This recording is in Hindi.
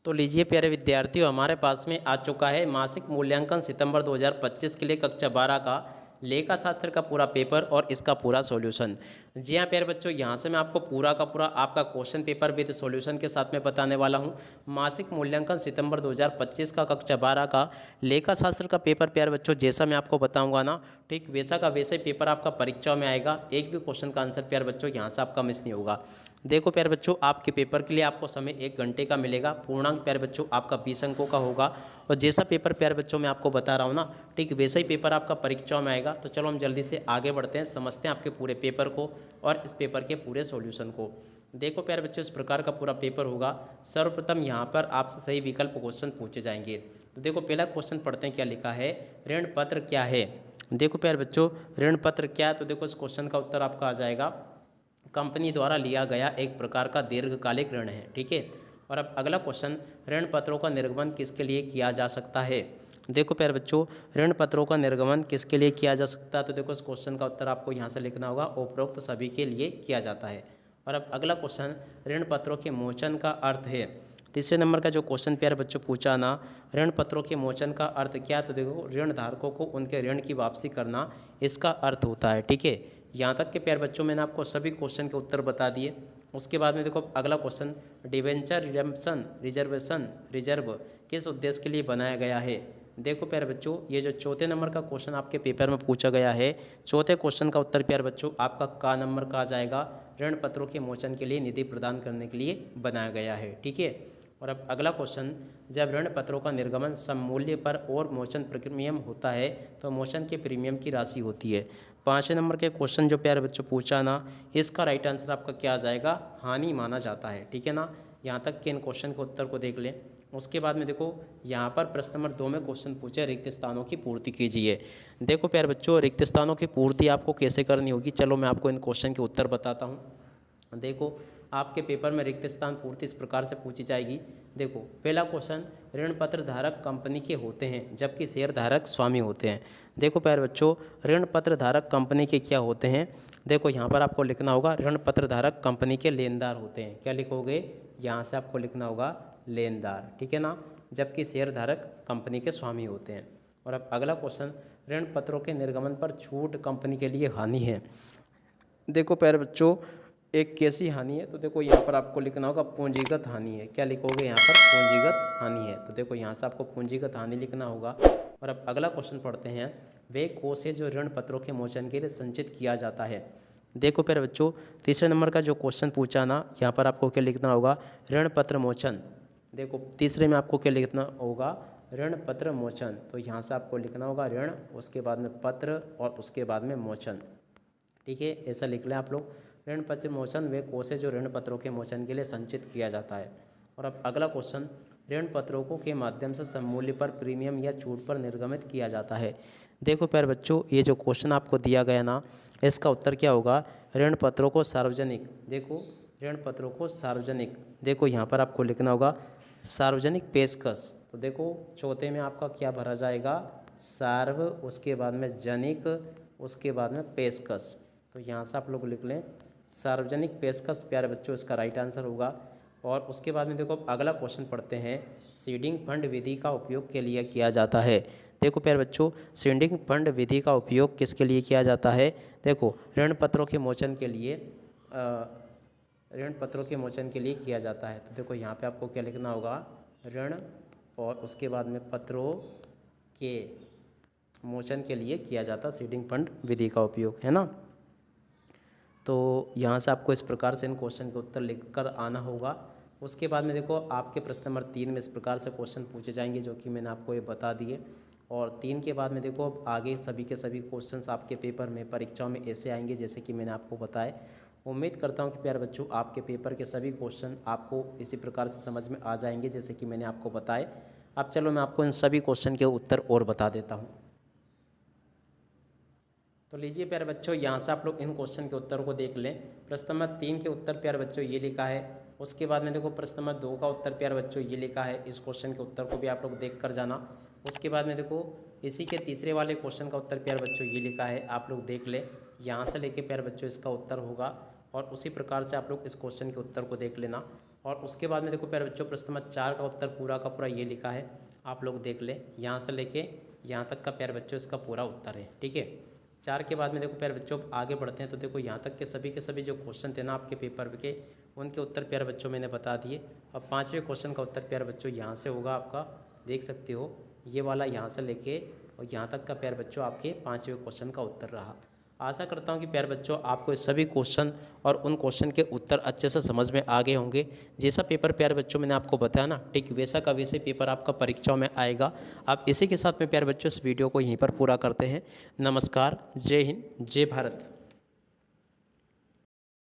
तो लीजिए प्यारे विद्यार्थियों, हमारे पास में आ चुका है मासिक मूल्यांकन सितंबर 2025 के लिए कक्षा 12 का लेखा शास्त्र का पूरा पेपर और इसका पूरा सॉल्यूशन। जी हाँ प्यारे बच्चों, यहाँ से मैं आपको पूरा का पूरा आपका क्वेश्चन पेपर विद सॉल्यूशन के साथ में बताने वाला हूँ। मासिक मूल्यांकन सितंबर 2025 का कक्षा 12 का लेखा शास्त्र का पेपर प्यारे बच्चों, जैसा मैं आपको बताऊँगा ना, ठीक वैसा का वैसे पेपर आपका परीक्षा में आएगा। एक भी क्वेश्चन का आंसर प्यारे बच्चों यहाँ से आपका मिस नहीं होगा। देखो प्यारे बच्चों, आपके पेपर के लिए आपको समय 1 घंटे का मिलेगा। पूर्णांक प्यारे बच्चों आपका 20 अंकों का होगा। और जैसा पेपर प्यारे बच्चों मैं आपको बता रहा हूँ ना, ठीक वैसा ही पेपर आपका परीक्षा में आएगा। तो चलो हम जल्दी से आगे बढ़ते हैं, समझते हैं आपके पूरे पेपर को और इस पेपर के पूरे सॉल्यूशन को। देखो प्यारे बच्चों, इस प्रकार का पूरा पेपर होगा। सर्वप्रथम यहाँ पर आपसे सही विकल्प क्वेश्चन पूछे जाएंगे। तो देखो पहला क्वेश्चन पढ़ते हैं, क्या लिखा है, ऋण पत्र क्या है। देखो प्यारे बच्चों, ऋण पत्र क्या है, तो देखो इस क्वेश्चन का उत्तर आपका आ जाएगा, कंपनी द्वारा लिया गया एक प्रकार का दीर्घकालिक ऋण है। ठीक है। और अब अगला क्वेश्चन, ऋण पत्रों का निर्गमन किसके लिए किया जा सकता है। देखो प्यारे बच्चों, ऋण पत्रों का निर्गमन किसके लिए किया जा सकता है, तो देखो इस क्वेश्चन का उत्तर आपको यहाँ से लिखना होगा, उपरोक्त सभी के लिए किया जाता है। और अब अगला क्वेश्चन, ऋण पत्रों के मोचन का अर्थ है। तीसरे नंबर का जो क्वेश्चन प्यारे बच्चों पूछा ना, ऋण पत्रों के मोचन का अर्थ क्या, तो देखो ऋण धारकों को उनके ऋण की वापसी करना इसका अर्थ होता है। ठीक है। यहाँ तक के प्यारे बच्चों मैंने आपको सभी क्वेश्चन के उत्तर बता दिए। उसके बाद में देखो अगला question, debenture redemption reservation reserve किस उद्देश्य के लिए बनाया गया है। देखो प्यारे बच्चों, ये जो चौथे नंबर का क्वेश्चन आपके पेपर में पूछा गया है, चौथे क्वेश्चन का उत्तर प्यारे बच्चों आपका का नंबर का आ जाएगा, ऋण पत्रों के मोचन के लिए निधि प्रदान करने के लिए बनाया गया है। ठीक है। और अब अगला क्वेश्चन, जब ऋण पत्रों का निर्गमन सममूल्य पर और मोचन प्रीमियम होता है तो मोचन के प्रीमियम की राशि होती है। पाँचवें नंबर के क्वेश्चन जो प्यारे बच्चों पूछा ना, इसका राइट आंसर आपका क्या आ जाएगा, हानि माना जाता है। ठीक है ना। यहाँ तक के इन क्वेश्चन के उत्तर को देख लें। उसके बाद में देखो यहाँ पर प्रश्न नंबर 2 में क्वेश्चन पूछे, रिक्त स्थानों की पूर्ति कीजिए। देखो प्यारे बच्चों, रिक्त स्थानों की पूर्ति आपको कैसे करनी होगी, चलो मैं आपको इन क्वेश्चन के उत्तर बताता हूँ। देखो आपके पेपर में रिक्त स्थान पूर्ति इस प्रकार से पूछी जाएगी। देखो पहला क्वेश्चन, ऋण पत्र धारक कंपनी के होते हैं जबकि शेयर धारक स्वामी होते हैं। देखो प्यारे बच्चों, ऋण पत्र धारक कंपनी के क्या होते हैं, देखो यहाँ पर आपको लिखना होगा, ऋण पत्र धारक कंपनी के लेनदार होते हैं। क्या लिखोगे, यहाँ से आपको लिखना होगा लेनदार। ठीक है ना। जबकि शेयर धारक कंपनी के स्वामी होते हैं। और अब अगला क्वेश्चन, ऋण पत्रों के निर्गमन पर छूट कंपनी के लिए हानि है। देखो प्यारे बच्चों, एक कैसी हानि है, तो देखो यहाँ पर आपको लिखना होगा पूंजीगत हानि है। क्या लिखोगे, यहाँ पर पूंजीगत हानि है। तो देखो यहाँ से आपको पूंजीगत हानि लिखना होगा। और अब अगला क्वेश्चन पढ़ते हैं, वे कोष है जो ऋण पत्रों के मोचन के लिए संचित किया जाता है। देखो प्यारे बच्चों, तीसरे नंबर का जो क्वेश्चन पूछा ना, यहाँ पर आपको क्या लिखना होगा, ऋण पत्र मोचन। देखो तीसरे में आपको क्या लिखना होगा, ऋण पत्र मोचन। तो यहाँ से आपको लिखना होगा ऋण, उसके बाद में पत्र और उसके बाद में मोचन। ठीक है, ऐसा लिख लें आप लोग। ऋण पत्र मोचन वे कोष है जो ऋण पत्रों के मोचन के लिए संचित किया जाता है। और अब अगला क्वेश्चन, ऋण पत्रों को के माध्यम से सममूल्य पर प्रीमियम या छूट पर निर्गमित किया जाता है। देखो प्यारे बच्चों, ये जो क्वेश्चन आपको दिया गया ना, इसका उत्तर क्या होगा, ऋण पत्रों को सार्वजनिक। देखो ऋण पत्रों को सार्वजनिक, देखो यहाँ पर आपको लिखना होगा सार्वजनिक पेशकश। तो देखो चौथे में आपका क्या भरा जाएगा, सार्व, उसके बाद में जनिक, उसके बाद में पेशकश। तो यहाँ से आप लोग लिख लें सार्वजनिक पेशकश प्यारे बच्चों, इसका राइट आंसर होगा। और उसके बाद में देखो अगला क्वेश्चन पढ़ते हैं, सीडिंग फंड विधि का उपयोग के लिए किया जाता है। देखो प्यारे बच्चों, सीडिंग फंड विधि का उपयोग किसके लिए किया जाता है, देखो ऋण पत्रों के मोचन के लिए, ऋण पत्रों के मोचन के लिए किया जाता है। तो देखो यहाँ पे आपको क्या लिखना होगा, ऋण और उसके बाद में पत्रों के मोचन के लिए किया जाता सीडिंग फंड विधि का उपयोग, है ना। तो यहाँ से आपको इस प्रकार से इन क्वेश्चन के उत्तर लिखकर आना होगा। उसके बाद में देखो आपके प्रश्न नंबर 3 में इस प्रकार से क्वेश्चन पूछे जाएंगे जो कि मैंने आपको ये बता दिए। और 3 के बाद में देखो अब आगे सभी के सभी क्वेश्चंस आपके पेपर में परीक्षाओं में ऐसे आएंगे जैसे कि मैंने आपको बताए। उम्मीद करता हूँ कि प्यारे बच्चों आपके पेपर के सभी क्वेश्चन आपको इसी प्रकार से समझ में आ जाएंगे जैसे कि मैंने आपको बताए। अब चलो मैं आपको इन सभी क्वेश्चन के उत्तर और बता देता हूँ। तो लीजिए प्यारे बच्चों, यहाँ से आप लोग इन क्वेश्चन के उत्तर को देख लें। प्रश्न नंबर 3 के उत्तर प्यारे बच्चों ये लिखा है। उसके बाद में देखो प्रश्न नंबर 2 का उत्तर प्यारे बच्चों ये लिखा है। इस क्वेश्चन के उत्तर को भी आप लोग देख कर जाना। उसके बाद में देखो इसी के तीसरे वाले क्वेश्चन का उत्तर प्यारे बच्चों ये लिखा है, आप लोग देख लें। यहाँ से लेके प्यारे बच्चों इसका उत्तर होगा और उसी प्रकार से आप लोग इस क्वेश्चन के उत्तर को देख लेना। और उसके बाद में देखो प्यारे बच्चों प्रश्न नंबर 4 का उत्तर पूरा का पूरा ये लिखा है, आप लोग देख लें, यहाँ से लेके यहाँ तक का प्यारे बच्चों इसका पूरा उत्तर है। ठीक है, 4 के बाद में देखो प्यारे बच्चों आगे बढ़ते हैं। तो देखो यहाँ तक के सभी जो क्वेश्चन थे ना आपके पेपर के, उनके उत्तर प्यारे बच्चों मैंने बता दिए। अब 5वें क्वेश्चन का उत्तर प्यारे बच्चों यहाँ से होगा आपका, देख सकते हो ये वाला यहाँ से लेके और यहाँ तक का प्यारे बच्चों आपके 5वें क्वेश्चन का उत्तर रहा। आशा करता हूँ कि प्यारे बच्चों आपको इस सभी क्वेश्चन और उन क्वेश्चन के उत्तर अच्छे से समझ में आ गए होंगे। जैसा पेपर प्यारे बच्चों मैंने आपको बताया ना, ठीक वैसा का वैसे पेपर आपका परीक्षाओं में आएगा। आप इसी के साथ में प्यारे बच्चों इस वीडियो को यहीं पर पूरा करते हैं। नमस्कार, जय हिंद, जय भारत।